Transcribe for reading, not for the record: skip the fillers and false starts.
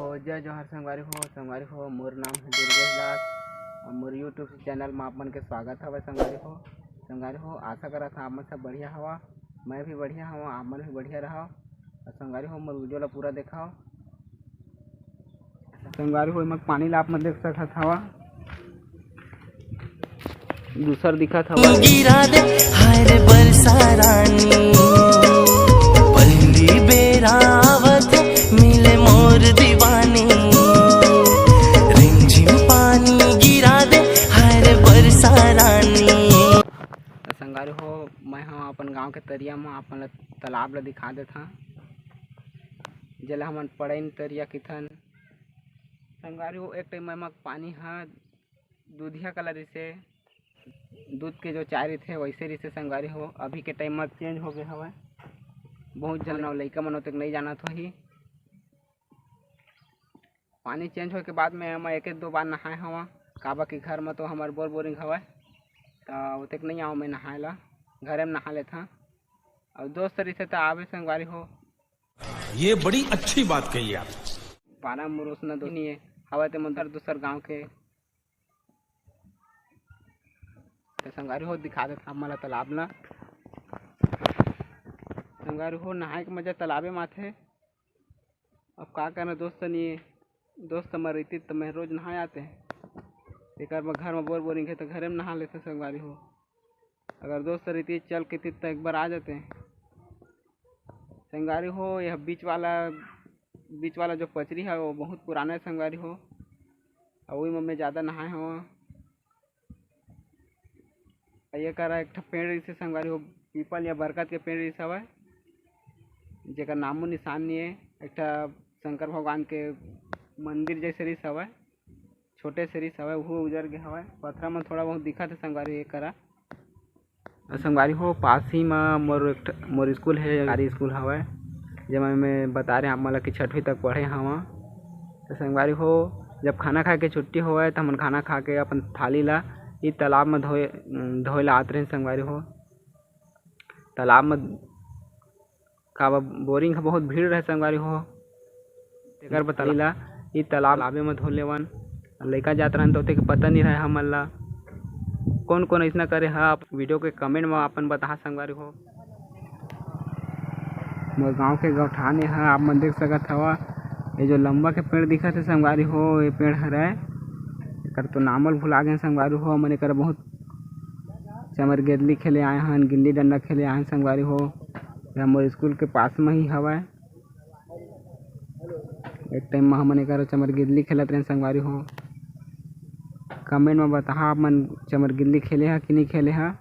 जय जोहार संगवारी हो मोर नाम है दुर्गेश दास और मोर यूट्यूब चैनल में आप मन के स्वागत हवे। संगवारी हो आशा करा था आप मन सब बढ़िया हवा, मैं भी बढ़िया हवा, आप मन भी बढ़िया रहो। और संगवारी हो मोर वीडियो ला पूरा देखाओ। संगवारी हो मग पानी ला आप मन देख सकत हवा, दूसर दिखत हवा गिरा दे हाय रे बरसा रानी, पहली बेरावत मिले मोर दीवानी, रिमझिम पानी गिरा दे हाय रे बरसा रानी। संगवारी हो मैं हम अपन गांव के तरिया में अपन तालाब ला दिखा देथा, जेला हमन पड़इन तरिया किथन। संगवारी हो एक टाइम में पानी हा दूधिया कलर से दूध के जो चाय रही थे वैसे रही से। संगवारी हो अभी के टाइम में चेंज हो गए हवा, बहुत जन लइका मन तक नहीं जाना तो ही पानी चेंज होने के बाद में हम एक दो बार नहाए हवा। काबा के घर में तो हमार बोरिंग हवा तो तक नहीं आओ, मैं नहाए ला घरे में नहा लेता। और दोस्त रही तो आवे संगवारी हो, ये बड़ी अच्छी बात कही आप। पारा मुरुस न दो नहीं हवा तो मंदर दूसर गाँव के तो संगवारी हो दिखा देता हमारा तालाब ला। संगवारी हो नहाए के मजा तालाबे में आथे। अब का करना दोस्त नहीं, दोस्त हमारे रहती तो मैं रोज नहाए आते हैं। एक बार घर में बोरिंग है तो घरे में नहा लेते। संगवारी हो अगर दोस्त रहती चल के तो एक बार आ जाते हैं। संगवारी हो यह बीच वाला जो पचरी है वो बहुत पुराना है संगवारी हो, और वही में मैं ज़्यादा नहाए हूँ। ये करा एक पेड़ से संगवारी हो, पीपल या बरगद के पेड़ से हवा, जेकर नामो निशान नहीं है। एक शंकर भगवान के मंदिर जैसे रिस हवा, छोटे से रिस हवा, वो उजर गए हवा, पत्थर में थोड़ा बहुत दिखा था संगवारी ये करा। संगवारी हो पास ही में मोर स्कूल है, सरकारी स्कूल हवा, जब मैं बता रहे हैं आप मतलब कि 6वीं तक पढ़े हवा। तो संगवारी हो जब खाना खा के छुट्टी होवे तो हम खाना खा के अपन थाली ला ये तालाब में धोए ला आते रहे। संगवारी हो तालाब में का बोरिंग का बहुत भीड़ रहे संगवारी हो, तेकर बताली ला ये तालाबे में धो लेवन। लड़का जात रहन तो के पता नहीं रहे हमन ला कौन कौन ऐसा करे है। आप वीडियो के कमेंट में अपन बता संगवारी हो। मोर गांव के गौठान है, आप मन देख सकत हवा, ये जो लंबा के पेड़ दिखत है संगवारी हो ये पेड़ हरे कर तो नामल भुला गए संगवारी हो। मैंने कर बहुत चमर गेदली खेले आए हैं, गिल्ली डंडा खेले आए हैं संगवारी हो। हमारे स्कूल के पास में ही हवा, एक टाइम में हमने कर चमर गिल्ली खेलते रहे संगवारी हो। कमेंट में बता आप मन चमर गिल्ली खेले हैं कि नहीं खेले हैं।